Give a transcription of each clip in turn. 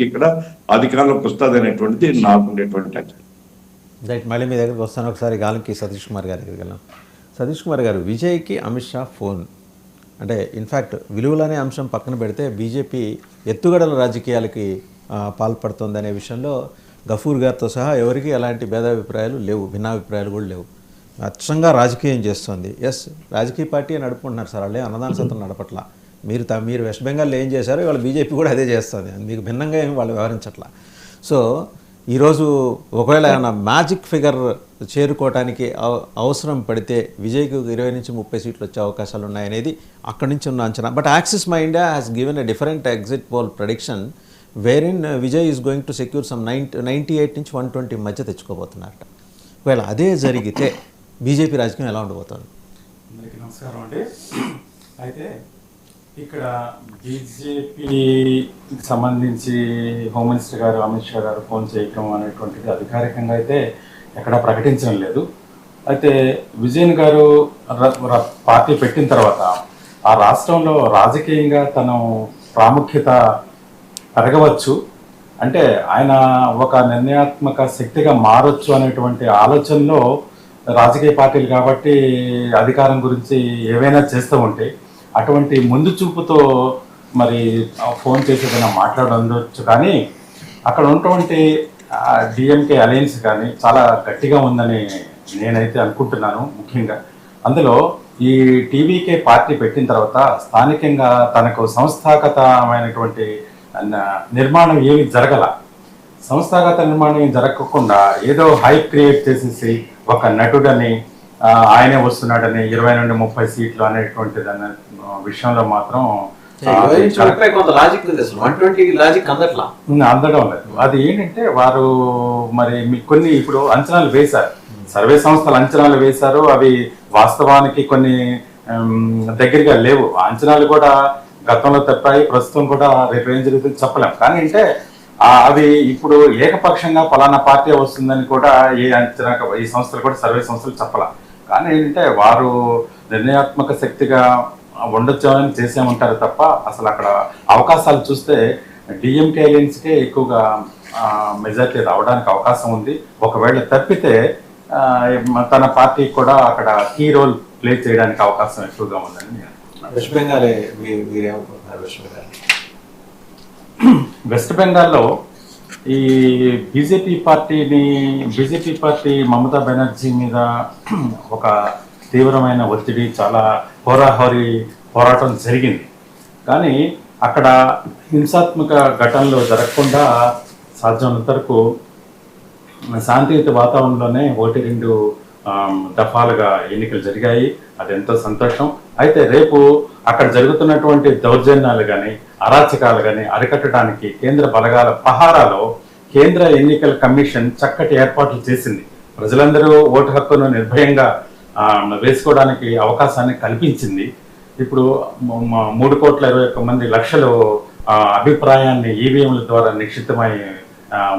ఇక్కడ అధికారంలోకి వస్తుంది అనేటువంటిది నాకు ఉండేటువంటి రైట్. మళ్ళీ మీ దగ్గరికి వస్తాను. ఒకసారి గాలికి సతీష్ కుమార్ గారి దగ్గరికి వెళ్ళాం. సతీష్ కుమార్ గారు, విజయ్కి అమిత్ షా ఫోన్ అంటే ఇన్ఫ్యాక్ట్ విలువలనే అంశం పక్కన పెడితే బీజేపీ ఎత్తుగడల రాజకీయాలకి పాల్పడుతుందనే విషయంలో గఫూర్ గారితో సహా ఎవరికి ఎలాంటి భేదాభిప్రాయాలు లేవు, భిన్నాభిప్రాయాలు కూడా లేవు. అచ్చంగా రాజకీయం చేస్తుంది. ఎస్, రాజకీయ పార్టీ నడుపుకుంటున్నారు సార్, వాళ్ళే అన్నదాన సత్రం నడపట్ల. మీరు వెస్ట్ బెంగాల్లో ఏం చేశారో ఇవాళ బీజేపీ కూడా అదే చేస్తుంది. మీకు భిన్నంగా ఏమి వాళ్ళు వ్యవహరించట్లా. సో ఈరోజు ఒకవేళ ఏమైనా మ్యాజిక్ ఫిగర్ చేరుకోవడానికి అవసరం పడితే విజయ్కి 20 నుంచి 30 సీట్లు వచ్చే అవకాశాలు ఉన్నాయనేది అక్కడి నుంచి ఉన్న అంచనా. But Axis My India has given a different exit poll prediction wherein Vijay is going to secure some 98 నుంచి 120 మధ్య తెచ్చుకోబోతున్నారట. ఒకవేళ అదే జరిగితే బీజేపీ రాజకీయం ఎలా ఉండబోతుంది? అందరికీ నమస్కారం అండి. అయితే ఇక్కడ బీజేపీకి సంబంధించి హోమ్ మినిస్టర్ గారు అమిత్ షా గారు ఫోన్ చేయటం అనేటువంటిది అధికారికంగా అయితే ఎక్కడా ప్రకటించడం లేదు. అయితే విజయన్ గారు పార్టీ పెట్టిన తర్వాత ఆ రాష్ట్రంలో రాజకీయంగా తను ప్రాముఖ్యత పెరగవచ్చు, అంటే ఆయన ఒక నిర్ణయాత్మక శక్తిగా మారొచ్చు అనేటువంటి ఆలోచనలో రాజకీయ పార్టీలు కాబట్టి అధికారం గురించి ఏవైనా చేస్తూ ఉంటే అటువంటి ముందు చూపుతో మరి ఫోన్ చేసి ఏదైనా మాట్లాడవచ్చు. కానీ అక్కడ ఉన్నటువంటి డిఎంకే అలయన్స్ కానీ చాలా గట్టిగా ఉందని నేనైతే అనుకుంటున్నాను. ముఖ్యంగా అందులో ఈ టీవీకే పార్టీ పెట్టిన తర్వాత స్థానికంగా తనకు సంస్థాగతమైనటువంటి నిర్మాణం ఏమి జరగల. సంస్థాగత నిర్మాణం జరగకుండా ఏదో హైప్ క్రియేట్ చేసేసి ఒక నటుడని ఆయనే వస్తున్నాడని 20 నుండి 30 సీట్లు అనేటువంటి దాని విషయంలో మాత్రం అందడం లేదు. అది ఏంటంటే వారు మరి కొన్ని ఇప్పుడు అంచనాలు వేశారు, సర్వే సంస్థలు అంచనాలు వేశారు. అవి వాస్తవానికి కొన్ని దగ్గరగా లేవు. అంచనాలు కూడా గతంలో తప్పాయి, ప్రస్తుతం కూడా రేపు ఏం జరుగుతుంది చెప్పలేం. కానీ అంటే అవి ఇప్పుడు ఏకపక్షంగా ఫలానా పార్టీ వస్తుందని కూడా ఏ అంచనా ఈ సంస్థలు కూడా సర్వే సంస్థలు చెప్పాల. కానీ ఏంటంటే వారు నిర్ణయాత్మక శక్తిగా ఉండొచ్చు అని చేసే ఉంటారు తప్ప అసలు అక్కడ అవకాశాలు చూస్తే డిఎంకే అలయన్స్కే ఎక్కువగా మెజార్టీ రావడానికి అవకాశం ఉంది. ఒకవేళ తప్పితే తన పార్టీ కూడా అక్కడ కీ రోల్ ప్లే చేయడానికి అవకాశం ఎక్కువగా ఉందని వెస్ట్ బెంగాల్ వెస్ట్ బెంగాల్లో ఈ బీజేపీ పార్టీ మమతా బెనర్జీ మీద ఒక తీవ్రమైన ఒత్తిడి, చాలా హోరాహోరీ పోరాటం జరిగింది. కానీ అక్కడ హింసాత్మక ఘటనలు జరగకుండా సాధ్యమైనంత వరకు శాంతియుత వాతావరణంలోనే 1-2 దఫాలుగా ఎన్నికలు జరిగాయి. అది ఎంతో సంతోషం. అయితే రేపు అక్కడ జరుగుతున్నటువంటి దౌర్జన్యాలు కానీ అరాచకాలు కానీ అరికట్టడానికి కేంద్ర బలగాల పహారాలో కేంద్ర ఎన్నికల కమిషన్ చక్కటి ఏర్పాట్లు చేసింది. ప్రజలందరూ ఓటు హక్కును నిర్భయంగా వేసుకోవడానికి అవకాశాన్ని కల్పించింది. ఇప్పుడు 3,21,00,000 అభిప్రాయాన్ని ఈవీఎంల ద్వారా నిక్షిప్తమై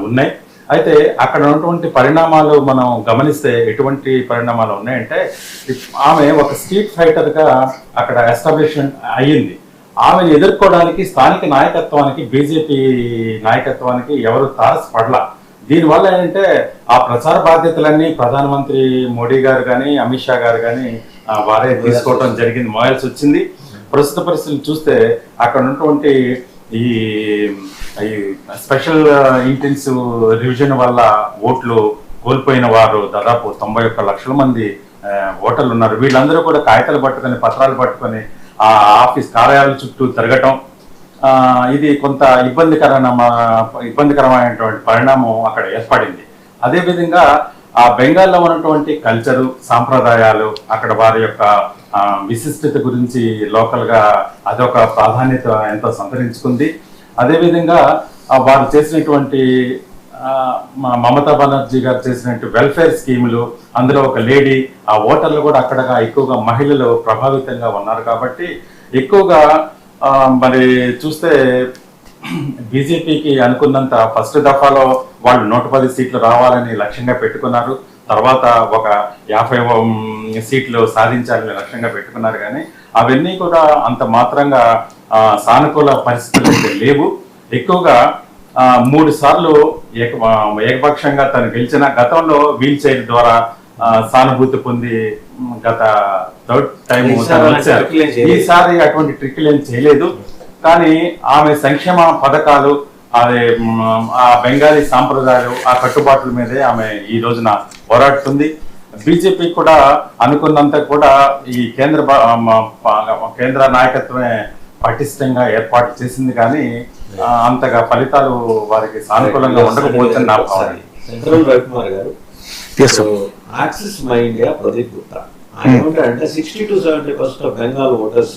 ఉన్నాయి. అయితే అక్కడ ఉన్నటువంటి పరిణామాలు మనం గమనిస్తే ఎటువంటి పరిణామాలు ఉన్నాయంటే, ఆమె ఒక స్ట్రీట్ ఫైటర్గా అక్కడ ఎస్టాబ్లిష్మెంట్ అయ్యింది. ఆమెను ఎదుర్కోవడానికి స్థానిక నాయకత్వానికి, బీజేపీ నాయకత్వానికి ఎవరు తారసపడలా. దీనివల్ల ఏంటంటే ఆ ప్రచార బాధ్యతలన్నీ ప్రధానమంత్రి మోడీ గారు కానీ అమిత్ షా గారు కానీ వారే తీసుకోవడం జరిగింది, మోయాల్సి వచ్చింది. ప్రస్తుత పరిస్థితులు చూస్తే అక్కడ ఉన్నటువంటి ఈ స్పెషల్ ఇంటెన్సివ్ రివిజన్ వల్ల ఓట్లు కోల్పోయిన వారు దాదాపు 91 లక్షల మంది ఓటర్లు ఉన్నారు. వీళ్ళందరూ కూడా కాగితాలు పట్టుకొని, పత్రాలు పట్టుకొని ఆ ఆఫీస్ కార్యాలయాల చుట్టూ తిరగటం, ఇది కొంత ఇబ్బందికరమైనటువంటి పరిణామం అక్కడ ఏర్పడింది. అదేవిధంగా ఆ బెంగాల్లో ఉన్నటువంటి కల్చరు, సాంప్రదాయాలు, అక్కడ వారి యొక్క విశిష్టత గురించి లోకల్గా అదొక ప్రాధాన్యత ఎంతో సంతరించుకుంది. అదేవిధంగా వారు చేసినటువంటి మమతా బెనర్జీ గారు చేసినట్టు వెల్ఫేర్ స్కీములు, అందులో ఒక లేడీ, ఆ ఓటర్లు కూడా అక్కడ ఎక్కువగా మహిళలు ప్రభావితంగా ఉన్నారు. కాబట్టి ఎక్కువగా మరి చూస్తే బీజేపీకి అనుకున్నంత ఫస్ట్ దఫాలో వాళ్ళు 110 సీట్లు రావాలని లక్ష్యంగా పెట్టుకున్నారు. తర్వాత ఒక 50 సీట్లు సాధించాలని లక్ష్యంగా పెట్టుకున్నారు. కానీ అవన్నీ కూడా అంత మాత్రంగా సానుకూల పరిస్థితులు అయితే లేవు. ఎక్కువగా 3 సార్లు ఏకపక్షంగా తను గెలిచిన, గతంలో వీల్ చైర్ ద్వారా సానుభూతి పొంది గత థర్డ్ టైం వచ్చారు. ఈసారి అటువంటి ట్రిక్లు ఏం చేయలేదు. కానీ ఆమె సంక్షేమ పథకాలు, అదే ఆ బెంగాలీ సాంప్రదాయాలు, ఆ కట్టుబాట్ల మీదే ఆమె ఈ రోజున పోరాడుతుంది. బీజేపీ కూడా అనుకున్నంత కూడా ఈ కేంద్ర నాయకత్వమే పటిష్టంగా ఏర్పాటు చేసింది, కానీ అంతగా ఫలితాలు వారికి సానుకూలంగా ఉండకపోతే నా భావన. శంకరం రవికుమార్ గారు, axis My India Pradeep Gupta ఆయన ఏమంటారంటే 60 to 70% ఆఫ్ బెంగాల్ ఓటర్స్